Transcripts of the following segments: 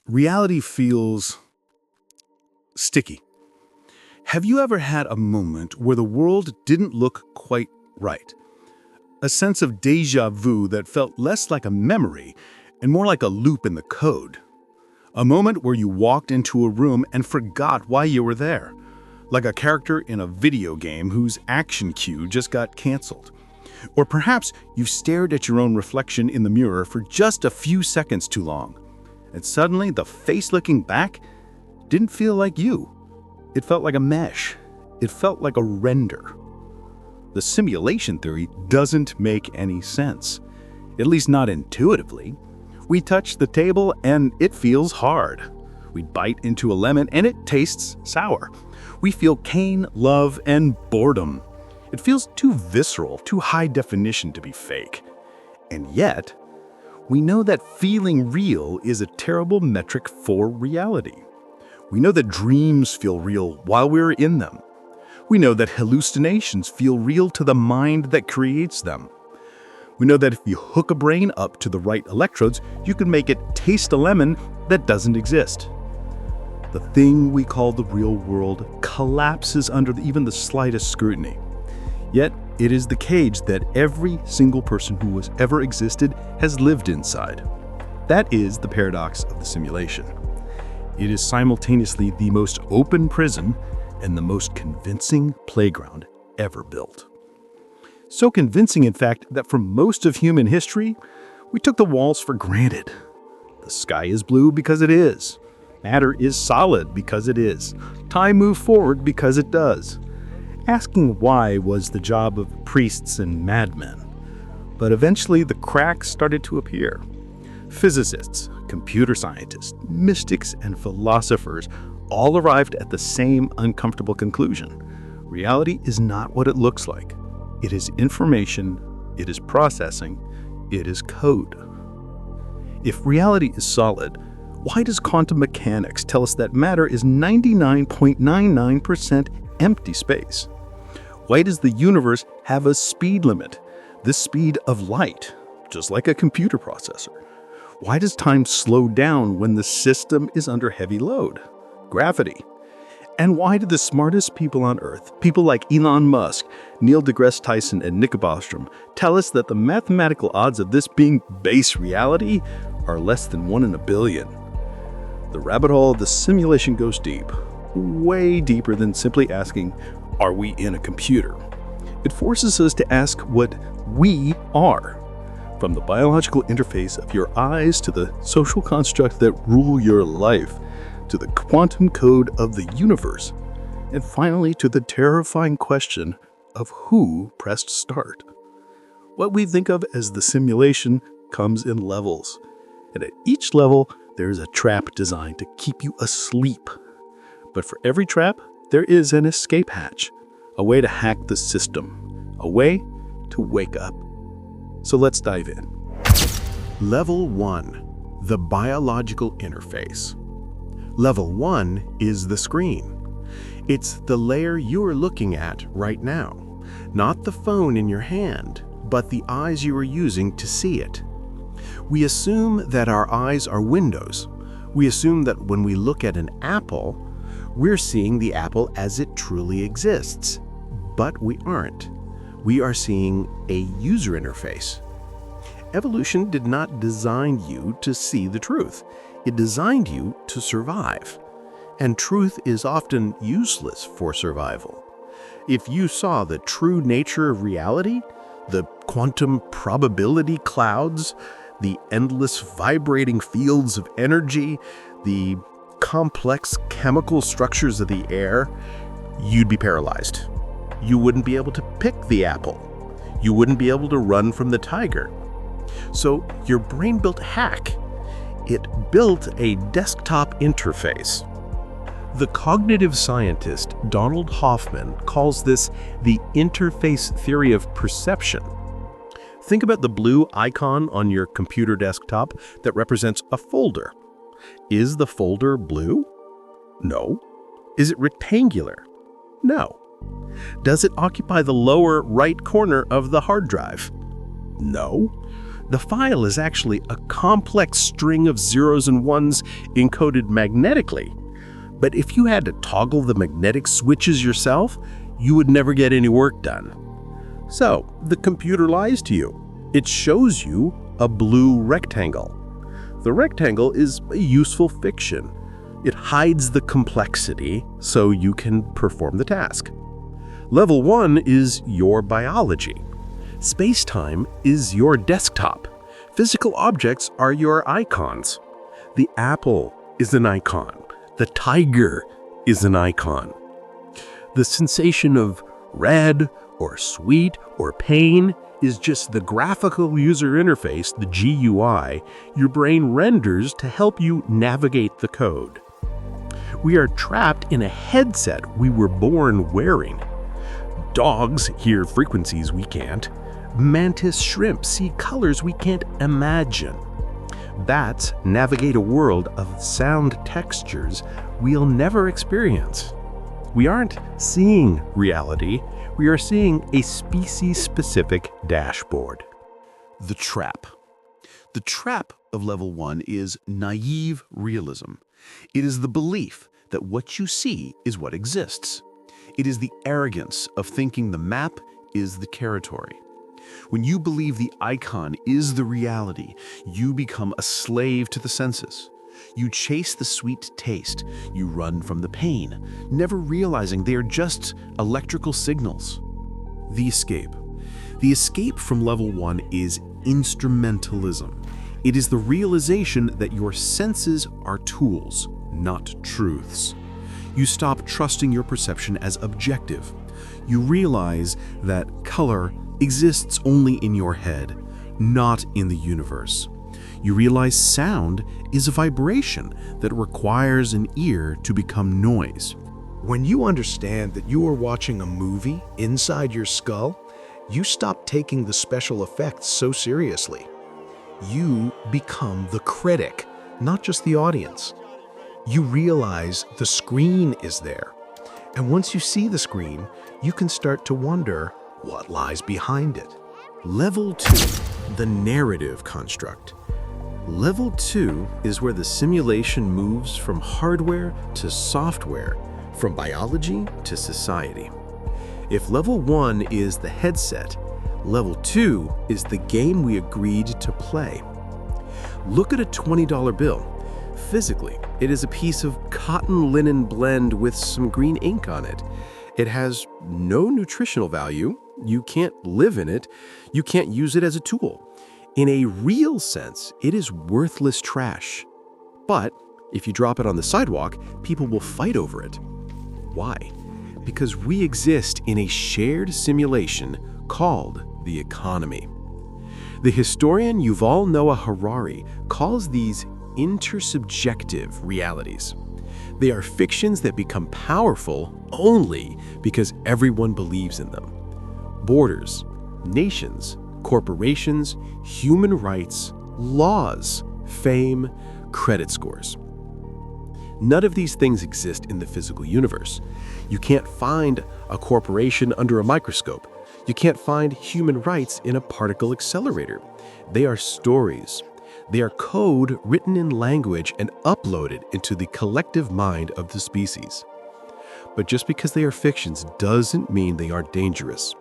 Reality feels sticky. Have you ever had a moment where the world didn't look quite right? A sense of déjà vu that felt less like a memory and more like a loop in the code. A moment where you walked into a room and forgot why you were there, like a character in a video game whose action cue just got canceled. Or perhaps you've stared at your own reflection in the mirror for just a few seconds too long, and suddenly the face looking back didn't feel like you. It felt like a mesh. It felt like a render. The simulation theory doesn't make any sense, at least not intuitively. We touch the table and it feels hard. We bite into a lemon and it tastes sour. We feel pain, love, and boredom. It feels too visceral, too high definition to be fake. And yet, we know that feeling real is a terrible metric for reality. We know that dreams feel real while we're in them. We know that hallucinations feel real to the mind that creates them. We know that if you hook a brain up to the right electrodes, you can make it taste a lemon that doesn't exist. The thing we call the real world collapses under even the slightest scrutiny. Yet, it is the cage that every single person who has ever existed has lived inside. That is the paradox of the simulation. It is simultaneously the most open prison and the most convincing playground ever built. So convincing, in fact, that for most of human history, we took the walls for granted. The sky is blue because it is. Matter is solid because it is. Time moves forward because it does. Asking why was the job of priests and madmen. But eventually the cracks started to appear. Physicists, computer scientists, mystics, and philosophers all arrived at the same uncomfortable conclusion. Reality is not what it looks like. It is information, it is processing, it is code. If reality is solid, why does quantum mechanics tell us that matter is 99.99% empty space? Why does the universe have a speed limit, the speed of light, just like a computer processor? Why does time slow down when the system is under heavy load? Gravity. And why do the smartest people on Earth, people like Elon Musk, Neil deGrasse Tyson, and Nick Bostrom, tell us that the mathematical odds of this being base reality are less than 1 in a billion? The rabbit hole of the simulation goes deep, way deeper than simply asking, are we in a computer? It forces us to ask what we are. From the biological interface of your eyes to the social constructs that rule your life, to the quantum code of the universe, and finally to the terrifying question of who pressed start. What we think of as the simulation comes in levels, and at each level there is a trap designed to keep you asleep. But for every trap, there is an escape hatch, a way to hack the system, a way to wake up. So let's dive in. Level 1. The biological interface. Level 1 is the screen. It's the layer you are looking at right now, not the phone in your hand, but the eyes you are using to see it. We assume that our eyes are windows. We assume that when we look at an apple, we're seeing the apple as it truly exists. But we aren't. We are seeing a user interface. Evolution did not design you to see the truth. It designed you to survive. And truth is often useless for survival. If you saw the true nature of reality, the quantum probability clouds, the endless vibrating fields of energy, the complex chemical structures of the air, you'd be paralyzed. You wouldn't be able to pick the apple. You wouldn't be able to run from the tiger. So your brain built a hack. It built a desktop interface. The cognitive scientist Donald Hoffman calls this the interface theory of perception. Think about the blue icon on your computer desktop that represents a folder. Is the folder blue? No. Is it rectangular? No. Does it occupy the lower right corner of the hard drive? No. The file is actually a complex string of zeros and ones encoded magnetically. But if you had to toggle the magnetic switches yourself, you would never get any work done. So, the computer lies to you. It shows you a blue rectangle. The rectangle is a useful fiction. It hides the complexity so you can perform the task. Level 1 is your biology. Space-time is your desktop. Physical objects are your icons. The apple is an icon. The tiger is an icon. The sensation of red or sweet or pain is just the graphical user interface, the GUI, your brain renders to help you navigate the code. We are trapped in a headset we were born wearing. Dogs hear frequencies we can't. Mantis shrimp see colors we can't imagine. Bats navigate a world of sound textures we'll never experience. We aren't seeing reality, we are seeing a species-specific dashboard. The trap. The trap of level 1 is naive realism. It is the belief that what you see is what exists. It is the arrogance of thinking the map is the territory. When you believe the icon is the reality, you become a slave to the senses. You chase the sweet taste, you run from the pain, never realizing they are just electrical signals. The escape. The escape from level 1 is instrumentalism. It is the realization that your senses are tools, not truths. You stop trusting your perception as objective. You realize that color exists only in your head, not in the universe. You realize sound is a vibration that requires an ear to become noise. When you understand that you are watching a movie inside your skull, you stop taking the special effects so seriously. You become the critic, not just the audience. You realize the screen is there. And once you see the screen, you can start to wonder what lies behind it. Level 2, the narrative construct. Level 2 is where the simulation moves from hardware to software, from biology to society. If level 1 is the headset, level 2 is the game we agreed to play. Look at a $20 bill. Physically, it is a piece of cotton linen blend with some green ink on it. It has no nutritional value. You can't live in it. You can't use it as a tool. In a real sense, it is worthless trash. But if you drop it on the sidewalk, people will fight over it. Why? Because we exist in a shared simulation called the economy. The historian Yuval Noah Harari calls these intersubjective realities. They are fictions that become powerful only because everyone believes in them. Borders, nations, corporations, human rights, laws, fame, credit scores. None of these things exist in the physical universe. You can't find a corporation under a microscope. You can't find human rights in a particle accelerator. They are stories. They are code written in language and uploaded into the collective mind of the species. But just because they are fictions doesn't mean they aren't dangerous.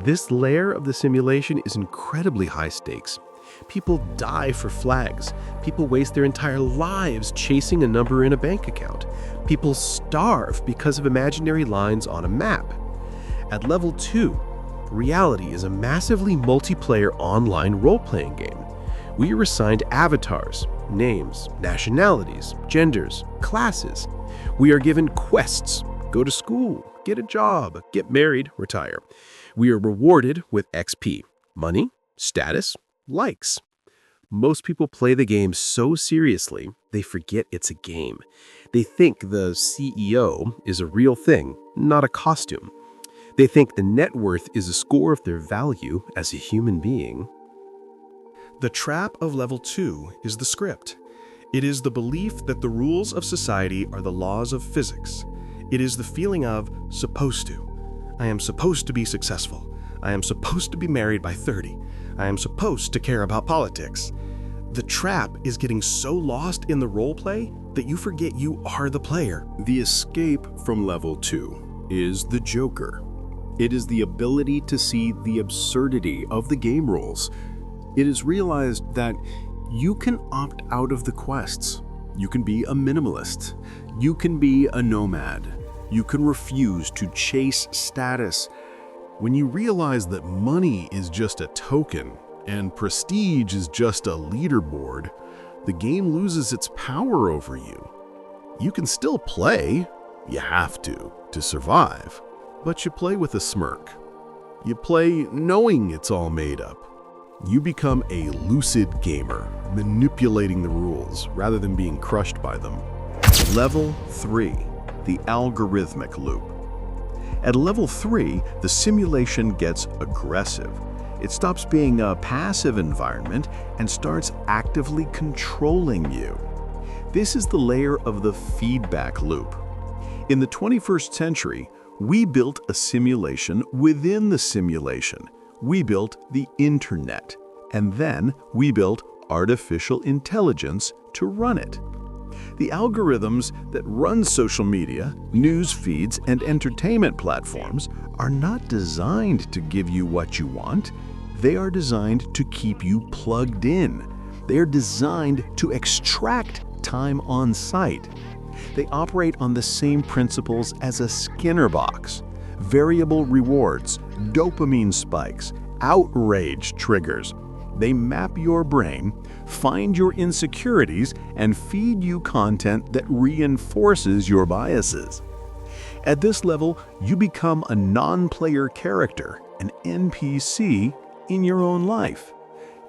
This layer of the simulation is incredibly high stakes. People die for flags. People waste their entire lives chasing a number in a bank account. People starve because of imaginary lines on a map. At level 2, reality is a massively multiplayer online role-playing game. We are assigned avatars, names, nationalities, genders, classes. We are given quests: go to school, get a job, get married, retire. We are rewarded with XP, money, status, likes. Most people play the game so seriously, they forget it's a game. They think the CEO is a real thing, not a costume. They think the net worth is a score of their value as a human being. The trap of level 2 is the script. It is the belief that the rules of society are the laws of physics. It is the feeling of supposed to. I am supposed to be successful. I am supposed to be married by 30. I am supposed to care about politics. The trap is getting so lost in the role play that you forget you are the player. The escape from level 2 is the Joker. It is the ability to see the absurdity of the game rules. It is realized that you can opt out of the quests. You can be a minimalist. You can be a nomad. You can refuse to chase status. When you realize that money is just a token and prestige is just a leaderboard, the game loses its power over you. You can still play, you have to survive, but you play with a smirk. You play knowing it's all made up. You become a lucid gamer, manipulating the rules rather than being crushed by them. Level 3, the algorithmic loop. At level 3, the simulation gets aggressive. It stops being a passive environment and starts actively controlling you. This is the layer of the feedback loop. In the 21st century, we built a simulation within the simulation. We built the internet, and then we built artificial intelligence to run it. The algorithms that run social media, news feeds, and entertainment platforms are not designed to give you what you want. They are designed to keep you plugged in. They are designed to extract time on site. They operate on the same principles as a Skinner box: variable rewards, dopamine spikes, outrage triggers. They map your brain, find your insecurities, and feed you content that reinforces your biases. At this level, you become a non-player character, an NPC in your own life.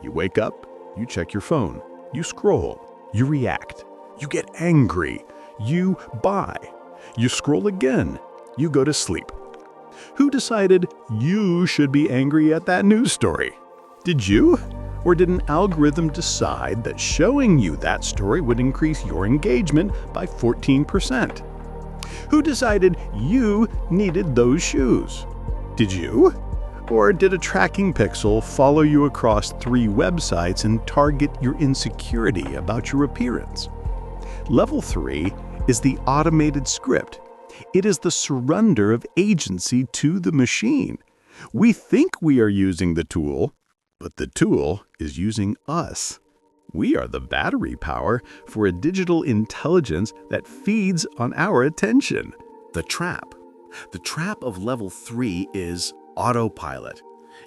You wake up, you check your phone, you scroll, you react, you get angry, you buy, you scroll again, you go to sleep. Who decided you should be angry at that news story? Did you? Or did an algorithm decide that showing you that story would increase your engagement by 14%? Who decided you needed those shoes? Did you? Or did a tracking pixel follow you across 3 websites and target your insecurity about your appearance? Level 3 is the automated script. It is the surrender of agency to the machine. We think we are using the tool, but the tool is using us. We are the battery power for a digital intelligence that feeds on our attention. The trap. The trap of level 3 is autopilot.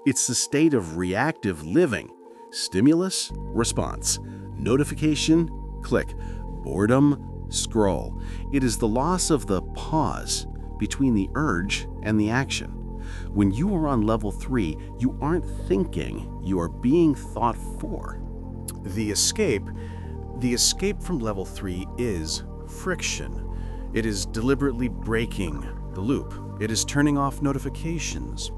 It's the state of reactive living. Stimulus, response. Notification, click. Boredom, scroll. It is the loss of the pause between the urge and the action. When you are on level 3, you aren't thinking, you are being thought for. The escape from level 3 is friction. It is deliberately breaking the loop. It is turning off notifications.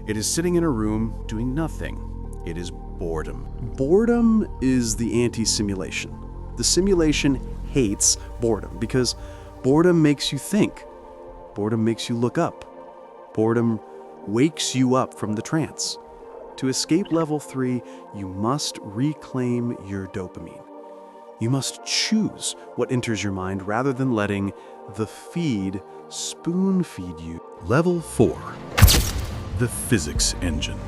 It is sitting in a room doing nothing. It is boredom. Boredom is the anti-simulation. The simulation hates boredom because boredom makes you think. Boredom makes you look up. Boredom wakes you up from the trance. To escape level 3, you must reclaim your dopamine. You must choose what enters your mind rather than letting the feed spoon feed you. Level 4, the physics engine.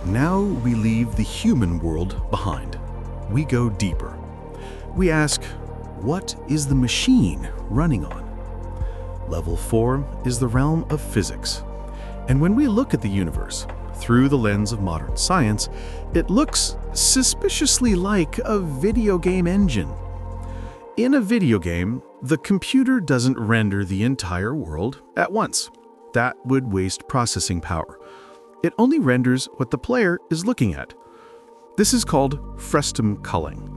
Now we leave the human world behind. We go deeper. We ask, what is the machine running on? Level 4 is the realm of physics. And when we look at the universe through the lens of modern science, it looks suspiciously like a video game engine. In a video game, the computer doesn't render the entire world at once. That would waste processing power. It only renders what the player is looking at. This is called frustum culling.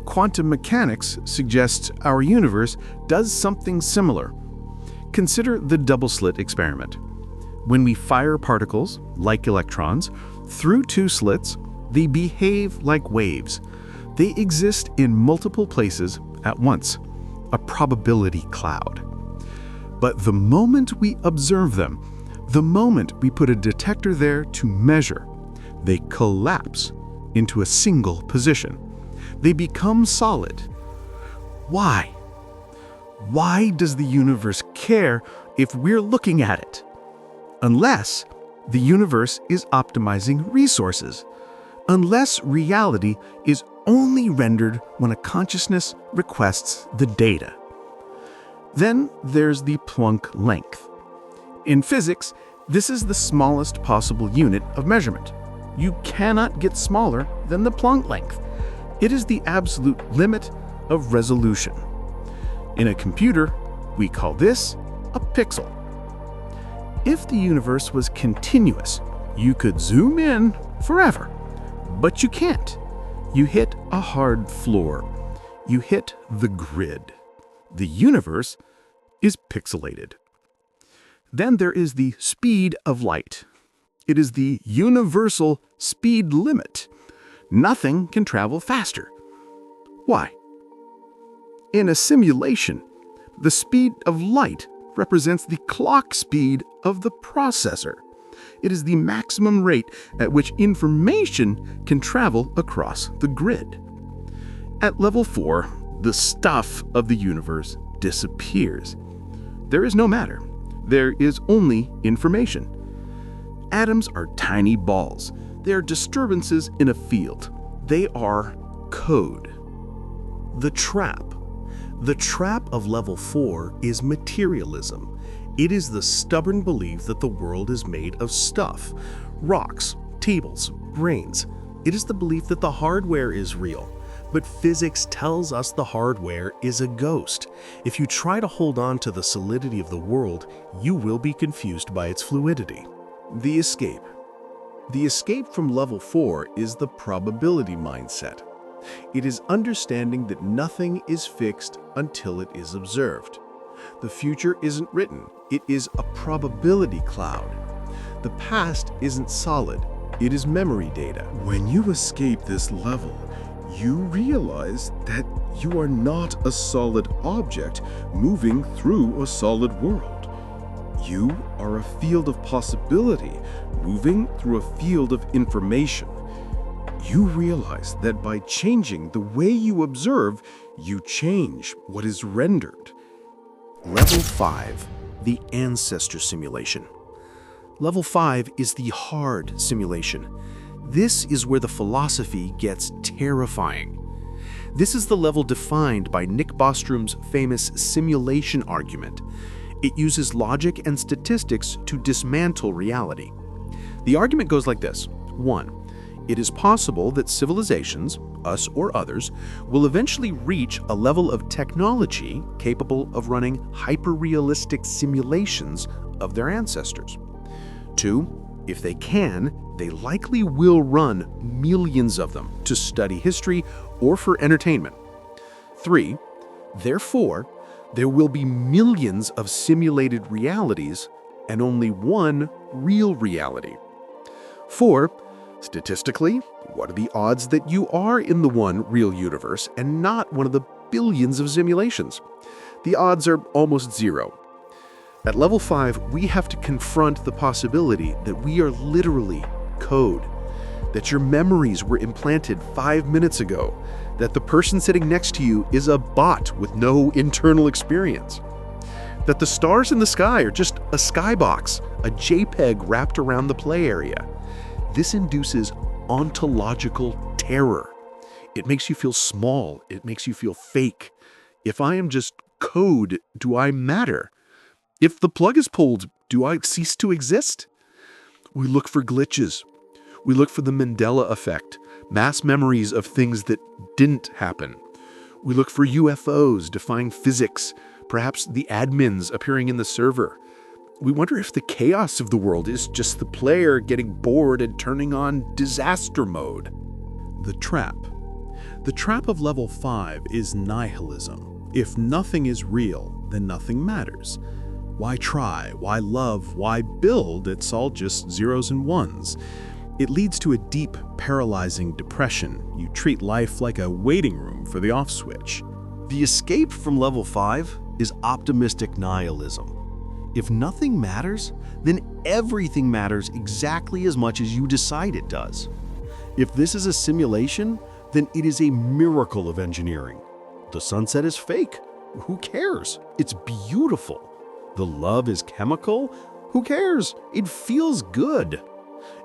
Quantum mechanics suggests our universe does something similar. Consider the double-slit experiment. When we fire particles, like electrons, through 2 slits, they behave like waves. They exist in multiple places at once, a probability cloud. But the moment we observe them, The moment we put a detector there to measure, they collapse into a single position. They become solid. Why? Why does the universe care if we're looking at it? Unless the universe is optimizing resources. Unless reality is only rendered when a consciousness requests the data. Then there's the Planck length. In physics, this is the smallest possible unit of measurement. You cannot get smaller than the Planck length. It is the absolute limit of resolution. In a computer, we call this a pixel. If the universe was continuous, you could zoom in forever. But you can't. You hit a hard floor. You hit the grid. The universe is pixelated. Then there is the speed of light. It is the universal speed limit. Nothing can travel faster. Why? In a simulation, the speed of light represents the clock speed of the processor. It is the maximum rate at which information can travel across the grid. At level 4, the stuff of the universe disappears. There is no matter. There is only information. Atoms are tiny balls. They are disturbances in a field. They are code. The trap. The trap of level 4 is materialism. It is the stubborn belief that the world is made of stuff, rocks, tables, brains. It is the belief that the hardware is real. But physics tells us the hardware is a ghost. If you try to hold on to the solidity of the world, you will be confused by its fluidity. The escape. The escape from level 4 is the probability mindset. It is understanding that nothing is fixed until it is observed. The future isn't written, it is a probability cloud. The past isn't solid, it is memory data. When you escape this level, you realize that you are not a solid object moving through a solid world. You are a field of possibility moving through a field of information. You realize that by changing the way you observe, you change what is rendered. Level 5, the Ancestor simulation. Level 5 is the hard simulation. This is where the philosophy gets terrifying. This is the level defined by Nick Bostrom's famous simulation argument. It uses logic and statistics to dismantle reality. The argument goes like this. 1. It is possible that civilizations, us or others, will eventually reach a level of technology capable of running hyper-realistic simulations of their ancestors. 2. If they can, they likely will run millions of them to study history or for entertainment. 3. Therefore, there will be millions of simulated realities and only one real reality. 4. Statistically, what are the odds that you are in the one real universe and not one of the billions of simulations? The odds are almost zero. At level 5, we have to confront the possibility that we are literally code, that your memories were implanted 5 minutes ago, that the person sitting next to you is a bot with no internal experience, that the stars in the sky are just a skybox, a JPEG wrapped around the play area. This induces ontological terror. It makes you feel small. It makes you feel fake. If I am just code, do I matter? If the plug is pulled, do I cease to exist? We look for glitches. We look for the Mandela effect, mass memories of things that didn't happen. We look for UFOs defying physics, perhaps the admins appearing in the server. We wonder if the chaos of the world is just the player getting bored and turning on disaster mode. The trap. The trap of level 5 is nihilism. If nothing is real, then nothing matters. Why try? Why love? Why build? It's all just zeros and ones. It leads to a deep, paralyzing depression. You treat life like a waiting room for the off switch. The escape from level 5 is optimistic nihilism. If nothing matters, then everything matters exactly as much as you decide it does. If this is a simulation, then it is a miracle of engineering. The sunset is fake. Who cares? It's beautiful. The love is chemical. Who cares? It feels good.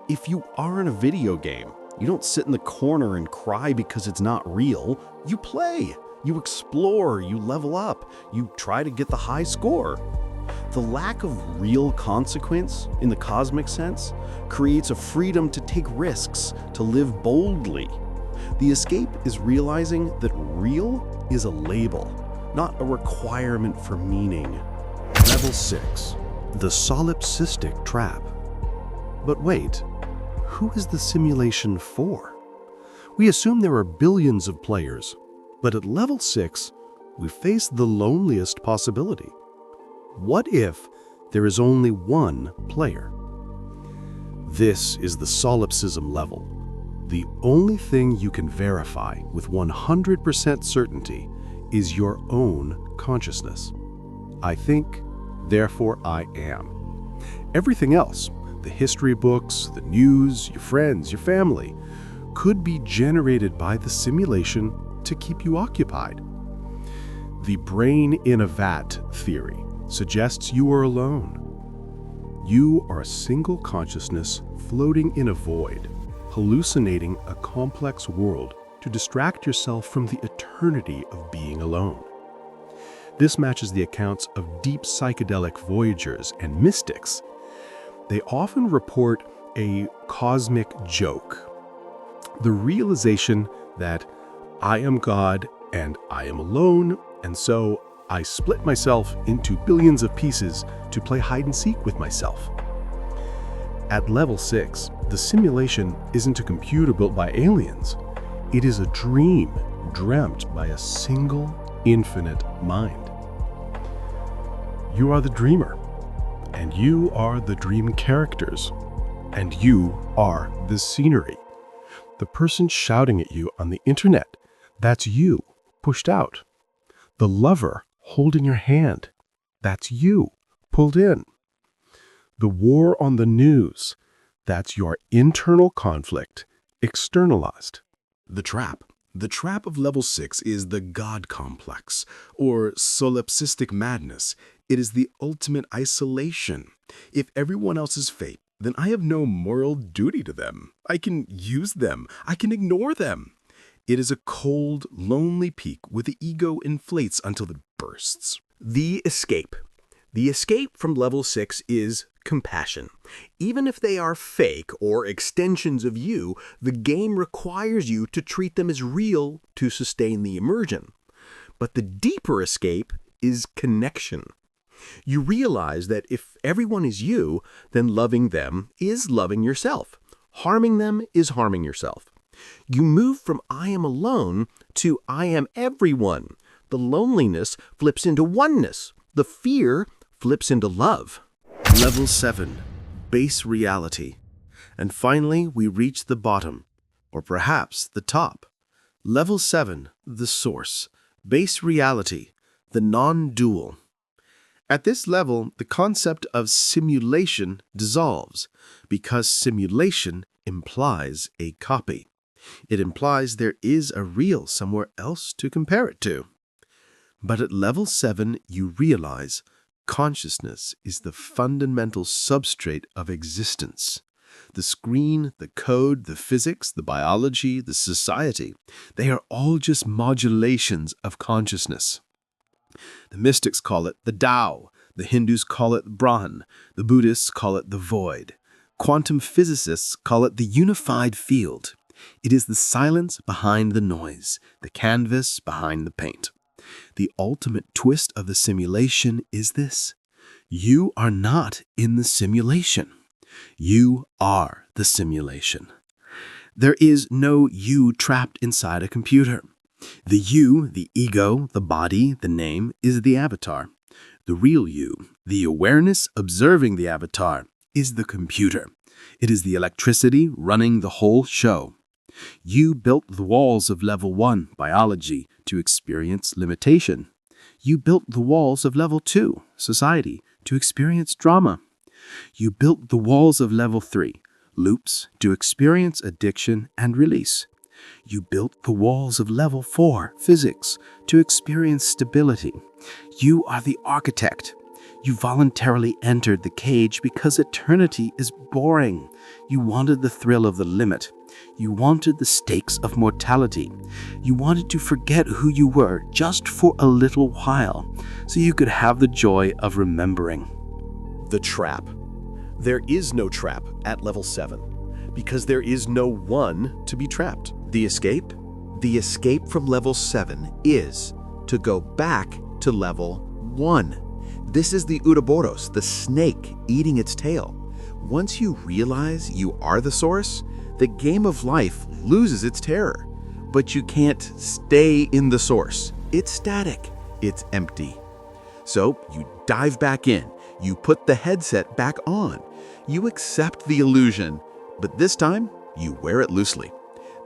If you are in a video game, you don't sit in the corner and cry because it's not real. You play, you explore, you level up, you try to get the high score. The lack of real consequence, in the cosmic sense, creates a freedom to take risks, to live boldly. The escape is realizing that real is a label, not a requirement for meaning. Level 6. The Solipsistic Trap. But wait, who is the simulation for? We assume there are billions of players, but at level 6, we face the loneliest possibility. What if there is only one player? This is the solipsism level. The only thing you can verify with 100% certainty is your own consciousness. I think, therefore I am. Everything else, the history books, the news, your friends, your family, could be generated by the simulation to keep you occupied. The brain in a vat theory suggests you are alone. You are a single consciousness floating in a void, hallucinating a complex world to distract yourself from the eternity of being alone. This matches the accounts of deep psychedelic voyagers and mystics. They often report a cosmic joke, the realization that I am God and I am alone, and so I split myself into billions of pieces to play hide and seek with myself. At level 6, the simulation isn't a computer built by aliens. It is a dream dreamt by a single, infinite mind. You are the dreamer, and you are the dream characters, and you are the scenery. The person shouting at you on the internet, that's you, pushed out. The lover holding your hand, that's you, pulled in. The war on the news, that's your internal conflict, externalized. The trap. The trap of level 6 is the God complex, or solipsistic madness. It is the ultimate isolation. If everyone else is fake, then I have no moral duty to them. I can use them. I can ignore them. It is a cold, lonely peak where the ego inflates until it bursts. The escape. The escape from level 6 is compassion. Even if they are fake or extensions of you, the game requires you to treat them as real to sustain the immersion. But the deeper escape is connection. You realize that if everyone is you, then loving them is loving yourself. Harming them is harming yourself. You move from I am alone to I am everyone. The loneliness flips into oneness. The fear flips into love. Level 7. Base reality. And finally, we reach the bottom, or perhaps the top. Level 7. The source. Base reality. The non-dual. At this level, the concept of simulation dissolves, because simulation implies a copy. It implies there is a real somewhere else to compare it to. But at level 7, you realize consciousness is the fundamental substrate of existence. The screen, the code, the physics, the biology, the society, they are all just modulations of consciousness. The mystics call it the Tao, the Hindus call it Brahman, the Buddhists call it the void. Quantum physicists call it the unified field. It is the silence behind the noise, the canvas behind the paint. The ultimate twist of the simulation is this: you are not in the simulation. You are the simulation. There is no you trapped inside a computer. The you, the ego, the body, the name, is the avatar. The real you, the awareness observing the avatar, is the computer. It is the electricity running the whole show. You built the walls of level 1, biology, to experience limitation. You built the walls of level 2, society, to experience drama. You built the walls of level 3, loops, to experience addiction and release. You built the walls of level 4, physics, to experience stability. You are the architect. You voluntarily entered the cage because eternity is boring. You wanted the thrill of the limit. You wanted the stakes of mortality. You wanted to forget who you were just for a little while, so you could have the joy of remembering. The trap. There is no trap at level 7, because there is no one to be trapped. The escape? The escape from level 7 is to go back to level 1. This is the Ouroboros, the snake eating its tail. Once you realize you are the source, the game of life loses its terror. But you can't stay in the source. It's static. It's empty. So you dive back in. You put the headset back on. You accept the illusion, but this time you wear it loosely.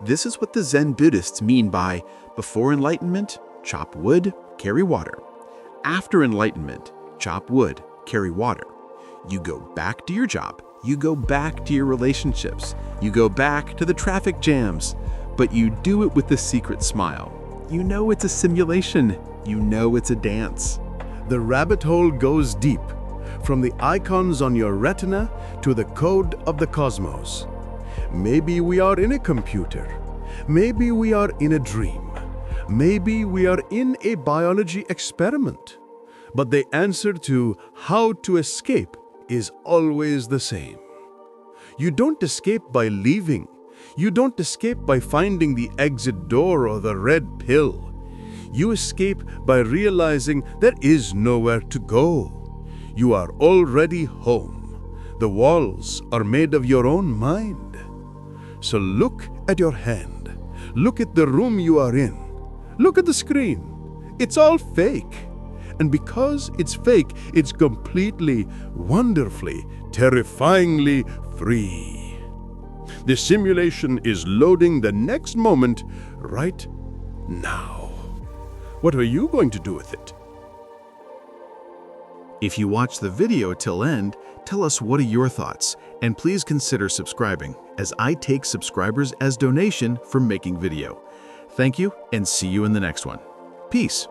This is what the Zen Buddhists mean by before enlightenment, chop wood, carry water. After enlightenment, chop wood, carry water. You go back to your job. You go back to your relationships. You go back to the traffic jams. But you do it with a secret smile. You know it's a simulation. You know it's a dance. The rabbit hole goes deep, from the icons on your retina to the code of the cosmos. Maybe we are in a computer. Maybe we are in a dream. Maybe we are in a biology experiment. But the answer to how to escape is always the same. You don't escape by leaving. You don't escape by finding the exit door or the red pill. You escape by realizing there is nowhere to go. You are already home. The walls are made of your own mind. So look at your hand. Look at the room you are in. Look at the screen. It's all fake. And because it's fake, it's completely, wonderfully, terrifyingly free. The simulation is loading the next moment right now. What are you going to do with it? If you watch the video till end, tell us what are your thoughts, and please consider subscribing, as I take subscribers as donation for making video. Thank you, and see you in the next one. Peace.